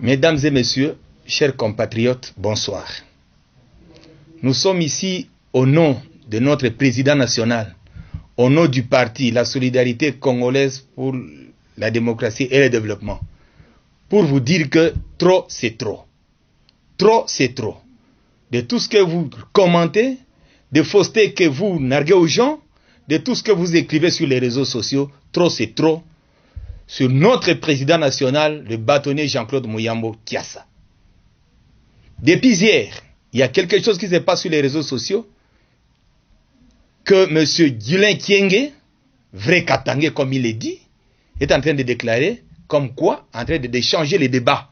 Mesdames et messieurs, chers compatriotes, bonsoir. Nous sommes ici au nom de notre président national, au nom du parti La Solidarité Congolaise pour la démocratie et le développement, pour vous dire que trop c'est trop. Trop c'est trop. De tout ce que vous commentez, des faussetés que vous narguez aux gens, de tout ce que vous écrivez sur les réseaux sociaux, trop c'est trop. Sur notre président national, le bâtonnier Jean-Claude Muyambo Kiassa. Depuis hier, il y a quelque chose qui se passe sur les réseaux sociaux, que M. Guilain Kienge, vrai Katangé comme il est dit, est en train de déclarer, comme quoi, en train de changer les débats.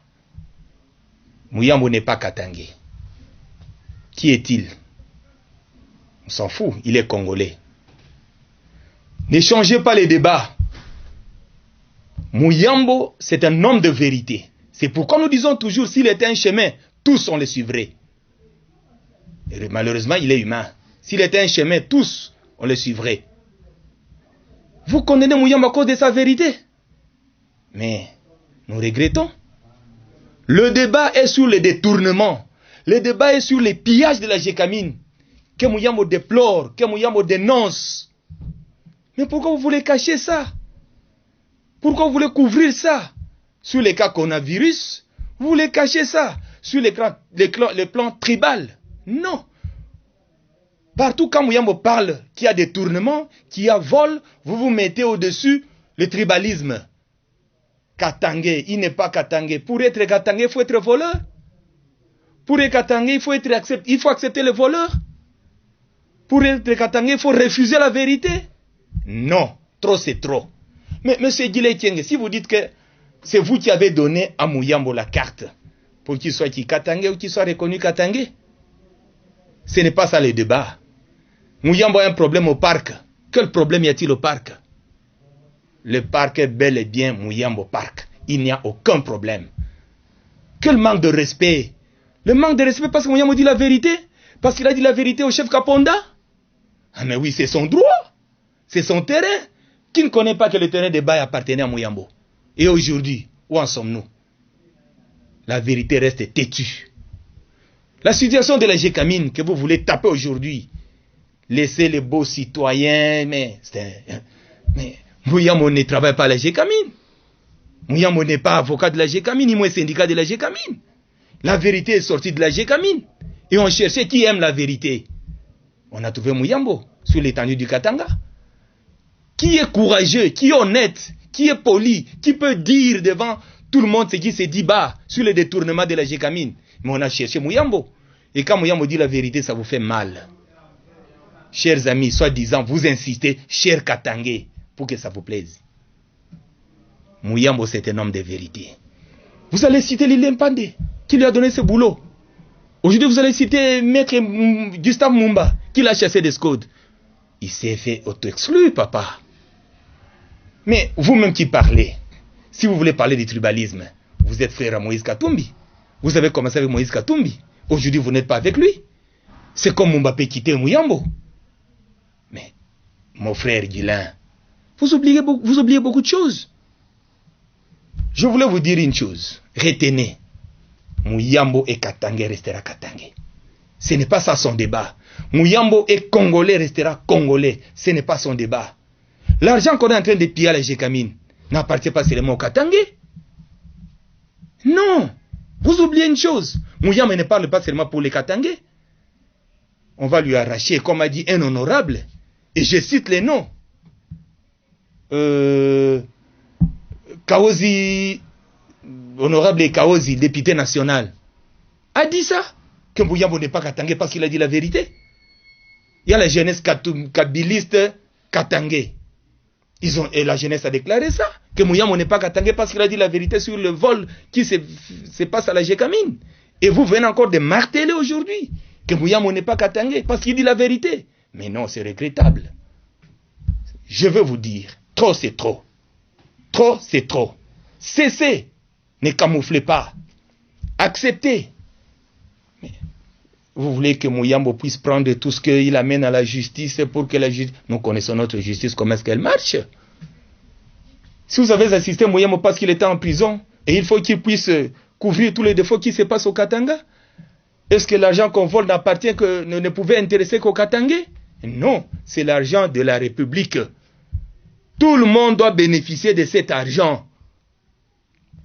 Muyambo n'est pas Katangé. Qui est-il? On s'en fout, il est congolais. Ne changez pas les débats. Muyambo, c'est un homme de vérité. C'est pourquoi nous disons toujours, s'il était un chemin, tous on le suivrait. Et malheureusement, il est humain. S'il était un chemin, tous on le suivrait. Vous condamnez Muyambo à cause de sa vérité. Mais nous regrettons. Le débat est sur le détournement. Le débat est sur les pillages de la Gécamine. Que Muyambo déplore, que Muyambo dénonce. Mais pourquoi vous voulez cacher ça? Pourquoi vous voulez couvrir ça? Sur les cas coronavirus, vous voulez cacher ça? Sur les plans tribal? Non. Partout quand Muyambo parle qu'il y a détournement, qu'il y a vol, vous vous mettez au-dessus le tribalisme. Katangé, il n'est pas Katangé. Pour être Katangé, il faut être voleur. Pour être Katangé, il faut accepter le voleur. Pour être Katangé, il faut refuser la vérité. Non, trop c'est trop. Mais M. Guilain Kienge, si vous dites que c'est vous qui avez donné à Muyambo la carte pour qu'il soit Katangé ou qu'il soit reconnu Katangé, ce n'est pas ça le débat. Muyambo a un problème au parc. Quel problème y a-t-il au parc? Le parc est bel et bien Muyambo Park. Il n'y a aucun problème. Quel manque de respect. Le manque de respect parce que Muyambo dit la vérité. Parce qu'il a dit la vérité au chef Kaponda. Ah mais oui, c'est son droit. C'est son terrain. Qui ne connaît pas que le terrain de bail appartenait à Muyambo? Et aujourd'hui, où en sommes-nous? La vérité reste têtue. La situation de la Gécamine que vous voulez taper aujourd'hui, laissez les beaux citoyens, mais Muyambo ne travaille pas à la Gécamine. Muyambo n'est pas avocat de la Gécamine, ni moins syndicat de la Gécamine. La vérité est sortie de la Gécamine. Et on cherchait qui aime la vérité. On a trouvé Muyambo sur l'étendue du Katanga. Qui est courageux, qui est honnête, qui est poli, qui peut dire devant tout le monde ce qui se dit bas sur le détournement de la Gécamine. Mais on a cherché Muyambo. Et quand Muyambo dit la vérité, ça vous fait mal. Chers amis, soi-disant, vous insistez, cher Katangé, pour que ça vous plaise. Muyambo, c'est un homme de vérité. Vous allez citer Lili Mpande, qui lui a donné ce boulot. Aujourd'hui, vous allez citer Maître Gustave Mumba, qui l'a chassé des Scodes. Il s'est fait auto-exclure, papa. Mais vous-même qui parlez, si vous voulez parler du tribalisme, vous êtes frère à Moïse Katumbi. Vous avez commencé avec Moïse Katumbi. Aujourd'hui, vous n'êtes pas avec lui. C'est comme Mbappé quitter Muyambo. Mais, mon frère Guilain, vous oubliez beaucoup de choses. Je voulais vous dire une chose. Retenez. Muyambo et Katangé restera Katangé. Ce n'est pas ça son débat. Muyambo et Congolais restera Congolais. Ce n'est pas son débat. L'argent qu'on est en train de piller à la Gécamine n'appartient pas seulement au Katangé. Non. Vous oubliez une chose. Muyambo ne parle pas seulement pour les Katangé. On va lui arracher, comme a dit un honorable. Et je cite les noms. Kaozi, honorable Kaozi, député national, a dit ça. Que Muyambo n'est pas Katangé parce qu'il a dit la vérité. Il y a la jeunesse kabiliste Katangé. Et la jeunesse a déclaré ça. Que Muyambo n'est pas Katangé parce qu'il a dit la vérité sur le vol qui se passe à la Gécamine. Et vous venez encore de marteler aujourd'hui que Muyambo n'est pas Katangé parce qu'il dit la vérité. Mais non, c'est regrettable. Je veux vous dire, trop c'est trop. Trop c'est trop. Cessez. Ne camouflez pas. Acceptez. Mais vous voulez que Muyambo puisse prendre tout ce qu'il amène à la justice pour que la justice... Nous connaissons notre justice, comment est-ce qu'elle marche. Si vous avez assisté Muyambo parce qu'il était en prison, et il faut qu'il puisse couvrir tous les défauts qui se passent au Katanga? Est-ce que l'argent qu'on vole n'appartient que ne pouvait intéresser qu'aux Katangais? Non, c'est l'argent de la République. Tout le monde doit bénéficier de cet argent.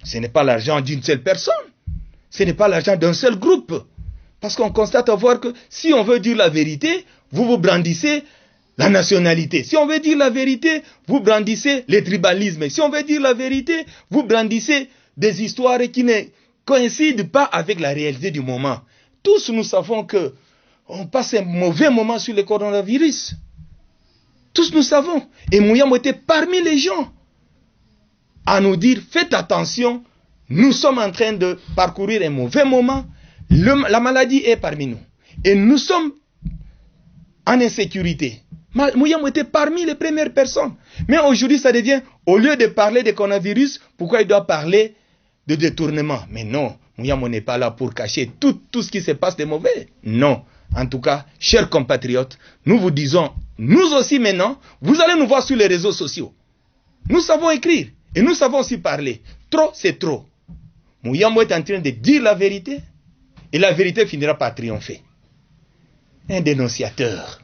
Ce n'est pas l'argent d'une seule personne. Ce n'est pas l'argent d'un seul groupe. Parce qu'on constate à voir que si on veut dire la vérité, vous brandissez la nationalité. Si on veut dire la vérité, vous brandissez les tribalismes. Si on veut dire la vérité, vous brandissez des histoires qui ne coïncident pas avec la réalité du moment. Tous nous savons que on passe un mauvais moment sur le coronavirus. Tous nous savons. Et Mouyam était parmi les gens à nous dire, faites attention, nous sommes en train de parcourir un mauvais moment. La maladie est parmi nous. Et nous sommes en insécurité. Mouyam était parmi les premières personnes. Mais aujourd'hui, ça devient, au lieu de parler de coronavirus, pourquoi il doit parler de détournement? Mais non, Mouyam n'est pas là pour cacher tout ce qui se passe de mauvais. Non. En tout cas, chers compatriotes, nous vous disons, nous aussi maintenant, vous allez nous voir sur les réseaux sociaux. Nous savons écrire et nous savons aussi parler. Trop, c'est trop. Mouyam est en train de dire la vérité et la vérité finira par triompher. Un dénonciateur.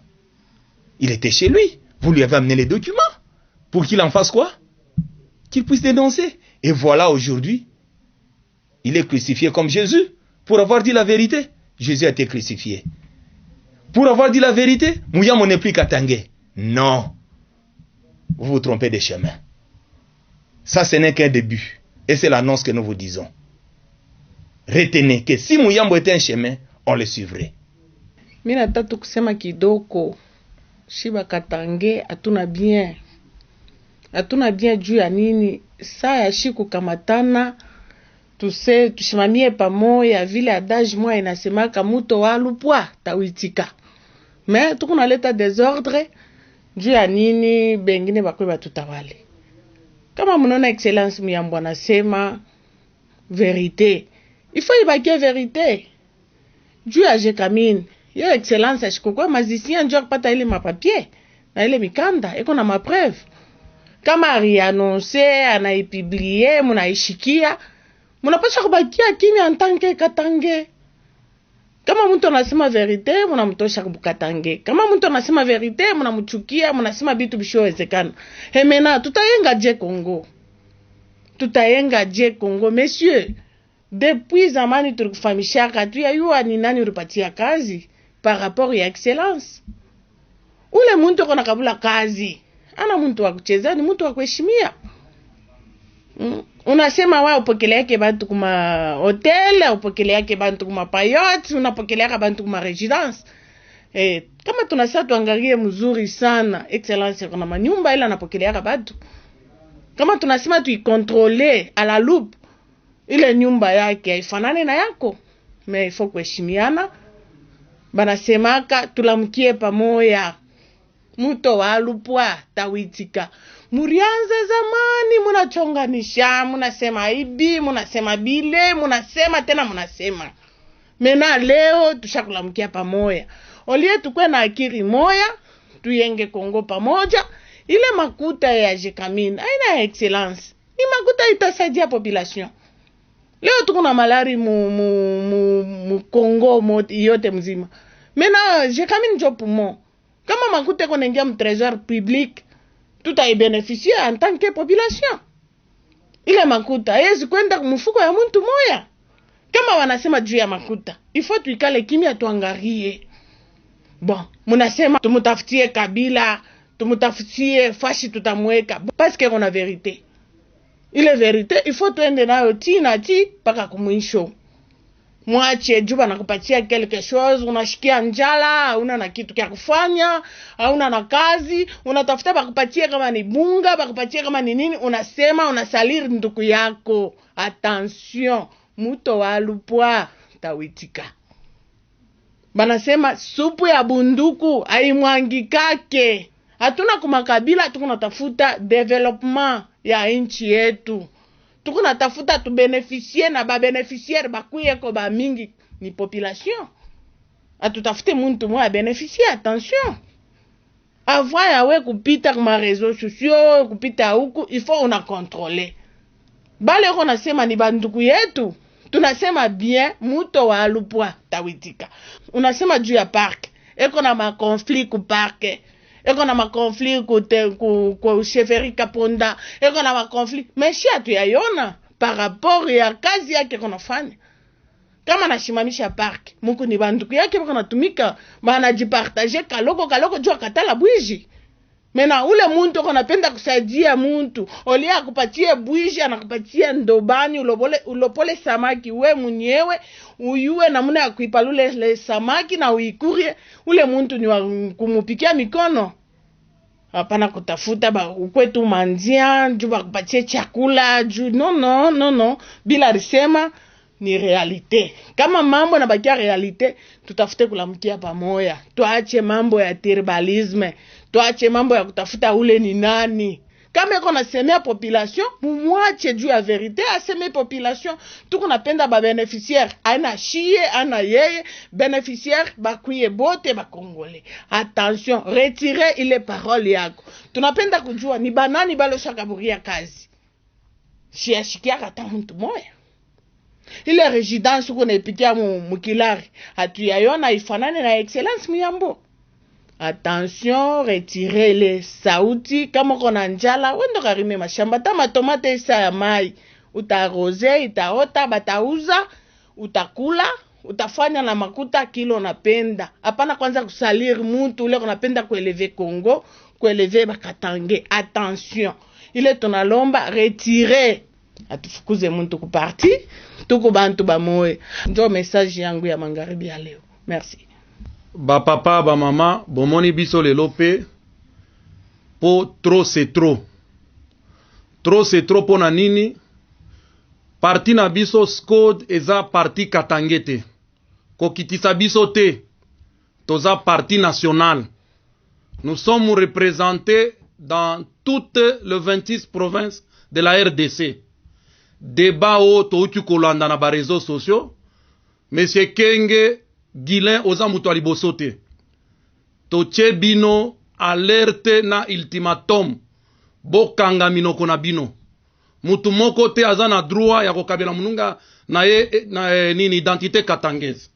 Il était chez lui. Vous lui avez amené les documents pour qu'il en fasse quoi? Qu'il puisse dénoncer. Et voilà aujourd'hui, il est crucifié comme Jésus pour avoir dit la vérité. Jésus a été crucifié. Pour avoir dit la vérité, Mouyam n'est plus Katangais. Non. Vous vous trompez de chemin. Ça, ce n'est qu'un début. Et c'est l'annonce que nous vous disons. Retenez que si Mouyam était un chemin, on le suivrait. Mina tatu kusema kidoko. Shiba Katange hatuna bien. Hatuna bien juu ya nini? Saa ya shiku kamatana. Tusimamie pamoja vile adage moja inasemaka muto walupwa tawitika. Mais tukunaleta désordre juu ya nini bengine bakwe batutawale. Kama mnaona excellence Muyambo anasema vérité. Il faut ibakie vérité. Juu ya Jekamine, yo excellence ashikokwa magicien ndio kupata ile mapapier na ile mikanda eko na mapreuve. Kama ariannonce anaipublie munaishikia munapasha kubakia kimya en tant que Katange. Kama mtu anasema verite, mnamtosha kubukatange. Kama mtu anasema verite, mnamchukia, mnasema bitu bishowezekana. Hemena tutayenga je Congo. Tutayenga je Congo, messieurs. Depuis zamani tulikufahamisha katu ya yuwa ni nani ulipatia kazi par rapport ya excellence. Ule mtu kona kabula kazi. Ana mtu wa kucheza, ni mtu wa kuheshimia. Unasema wao upokele yake bantu kuma hotel, upokele yake bantu kuma payote, unapokele yake bantu kuma residence. Kama tunasema tuangalie mzuri sana, excellence kuna manyumba ila anapokele yake bantu. Kama tunasema tuikontrole à la loupe, ile nyumba yake haifanane na yako. Mais il faut kuheshimiana. Banasemaka tulamkie pamoja. Muto walupwa tawitika. Murianze zamani munachonganisha, munasema ibi, munasema bile, munasema tena munasema. Mena leo tushakulamkia pamoja. Olie tukwe na akiri moya, tuyenge Kongo pamoja. Ile makuta ya Jekamine, aina ya excellence. Ni makuta itasaidia population. Leo tukuna malari mu Kongo yote mzima. Mena Jekamine njo poumon. Kama makuta konengia mu trésor public, tout a bénéficié en tant que population. Ile makuta yezi kwenda mfuko ya mtu moya. Kama wanasema juu ya makuta, il faut tuikale kimya tuangalie. Bon, munasema tumutafutie Kabila, tumutafutie fashi tutamweka parce que on a vérité. Ile vérité, il faut tuende nayo tina paka kumwisho. Mwache juba nakupatia quelque chose, unashikia njala, una na kitu kia kufanya, una na kazi, unatafuta bakupatia kama ni bunga, bakupatia kama ni nini, unasema, unasaliri nduku yako. Attention, muto walupwa tawitika. Banasema supu ya bunduku haimwangikake. Hatuna kumakabila, tukunatafuta development ya nchi yetu. Tukunatafuta tu bénéficier na ba bénéficiaire bakuye ko ba mingi ni population. Atutafute muntu mwa bénéficier, attention. Avant yawe kupita kuma réseaux sociaux, kupita huku, il faut una contrôler. Bale ko nasema ni banduku yetu, tunasema bien muto wa alupwa tawitika. Unasema juu ya park. Eko na ma conflit ku park. Eko na ma conflit ku chefferie Kaponda. Eko na ma conflit. Meshi atuyayona par rapport ya kazi yake konafanya. Kama nashimamisha park, muku ni banduku yake bako natumika, banajipartage kaloko jua katala bwiji. Mena ule muntu konapenda kusaidia muntu, olia akupatie bwiji, anakupatia ndobani, ulopole samaki, we mwenyewe uyue namuna ya kuipalule le samaki na uikurie, ule muntu ni wa kumupikia mikono. Hapana kutafuta ukwetu manzia, juu bakupatie chakula, juu no, bila risema ni realite. Kama mambo na bakia realite, tutafute kulamkia pamoja. Tuache mambo ya tribalisme, tuache mambo ya kutafuta ule ni nani. Kama yako nasemea population, mumwache juu ya verite, aseme population, tuko napenda ba beneficiaire, ana shie, ana yeye, beneficiaire, bakuye bote, ba Congolais. Attention, retirez ile parole yako. Tunapenda kujua, ni banani balo shakaburia kazi. Shiashikia kata mtu moya. Ile residence uko naipitia mukilari, hatuyayona ifanane na excellence muyambo. Attention, retirez les sauti. Kama kona njala, wendo karime mashamba. Tama tomate isa ya mai. Utarose, itaota, batauza, utakula, utafanya na makuta kilo napenda. Hapana kwanza kusalir muntu, ule konapenda kueleve Congo, kueleve bakatange. Attention, ile tonalomba, retirez. Atufukuze muntu kuparti, tuku bantu bamoe. Njo message yangu ya magharibi ya leo. Merci. Ba papa, ba mama, bomoni biso lelo pe po trop c'est trop. Trop c'est trop pona nini? Parti na biso SCOD eza parti katangete. Kokitisa biso te. Toza parti national. Nous sommes représentés dans toutes les 26 provinces de la RDC. Débat o toutu kolanda na ba réseaux sociaux. Monsieur Kenge Guilain oza mutu aliboso te. Toche bino alerte na ultimatum. Bokanga minoko na bino. Mutu moko te aza na droit ya kokabela mununga na nini identité katangese.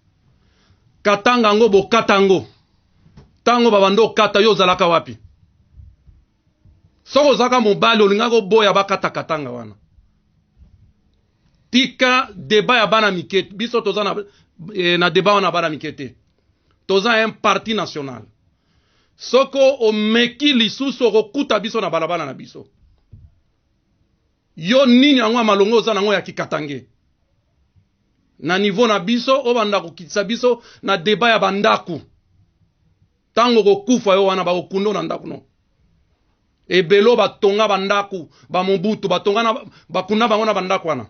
Katanga ngo bokatango. Tango babando kata yo zalaka wapi. Soko zaka mobali olinga ko boya bakata katanga wana. Tika débat ya bana mikete. Biso toza na débat wana bana mikete. Toza un parti national. Soko o meki lisusu okuta biso na balabala na biso. Yo nini yango malongo za nango ya kikatange. Na niveau na biso o banda kokitisa biso na débat ya bandaku. Tango kokufa yo wana ba okundo na ndaku no. Ebelo batonga bandaku, ba Mobutu batonga na bakunda bango na bandaku wana.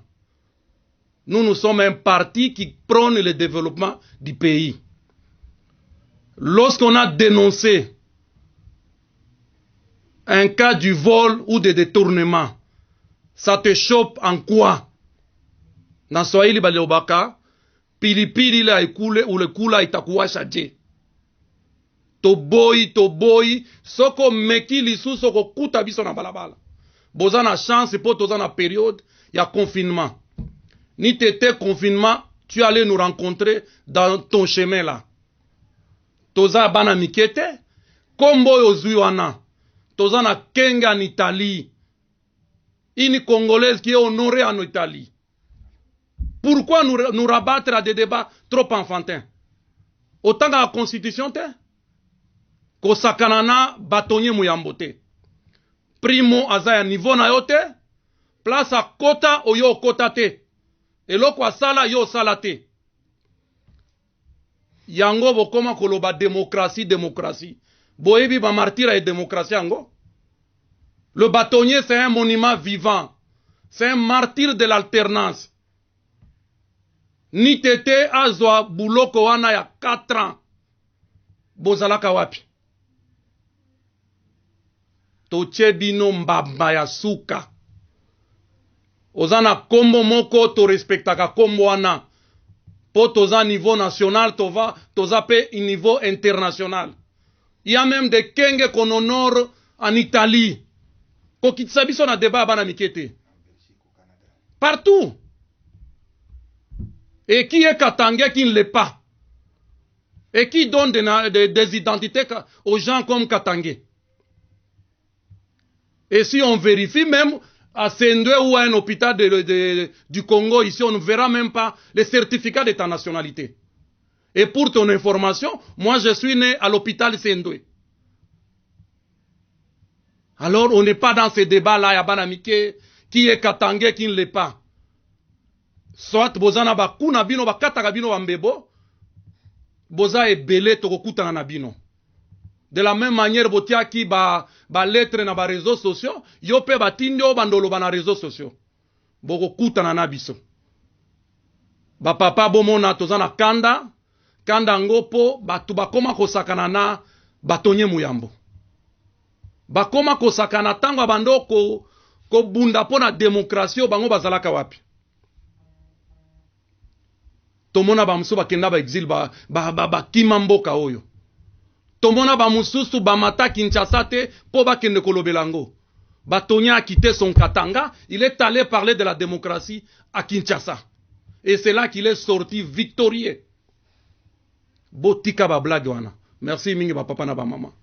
Nous sommes un parti qui prône le développement du pays. Lorsqu'on a dénoncé un cas du vol ou de détournement, ça te chope en quoi? Na Swahili baliobaka, pilipili la ikule ou le kula itakuwa shaje. Toboy, soko meki lisu soko kuta biso na balabala. Boza na chance po toza na période ya confinement. Ni t'étais confinement, tu allais nous rencontrer dans ton chemin là. Toza bana mikete, kombo yozui wana. Toza na kenga en Italie. Une Congolaise qui est honorée en Italie. Pourquoi nous rabattre à des débats trop enfantins? Autant que la constitution te, ko sakanana batonye muyambote. Primo azaya niveau na yote, place a kota oyo kota te. Eloko asala yo salate. Yango bokoma koloba démocratie. Boebi ba martyra et démocratie yango. Le bâtonnier c'est un monument vivant. C'est un martyr de l'alternance. Ni tete azwa buloko wana ya 4 ans. Bozalaka wapi. Toche bino mbamba ya suka. Ozana kombo moko to respectaka kombo wana. Po toza niveau national, toza pe niveau international. Il y a même des kenge qu'on honore en Italie. Kokitsa biso na débat bana mikete. Partout. Et qui est Katangais qui ne l'est pas? Et qui donne des identités aux gens comme Katangais? Et si on vérifie même à Sendwe ou à un hôpital du Congo, ici, on ne verra même pas les certificats de ta nationalité. Et pour ton information, moi je suis né à l'hôpital Sendwe. Alors on n'est pas dans ces débats-là, Yabanamike, qui est Katangais, qui ne l'est pas. Soit bozana bakuna bino bakata bino bambebo, boza e belé tokokuta na bino. De la même manière, botia qui ba lettre na ba réseaux sociaux, yo pe batindio bandolo ba na réseaux sociaux. Boko kuta na biso. Ba papa bomona tozana kanda ngopo batu bakoma kosakana na batonye muyambo. Bakoma kosakana tango bandoko ko bunda pona démocratie bango bazalaka wapi. Tomona ba musu bakenda ba exil ba kimamboka oyo. Tomona ba mususu ba mata Kinshasa te po ba kende kolobelango. Batonya a quitté son Katanga, il est allé parler de la démocratie à Kinshasa. Et c'est là qu'il est sorti victorieux. Botika ba blague wana. Merci mingi ba papa na ba maman.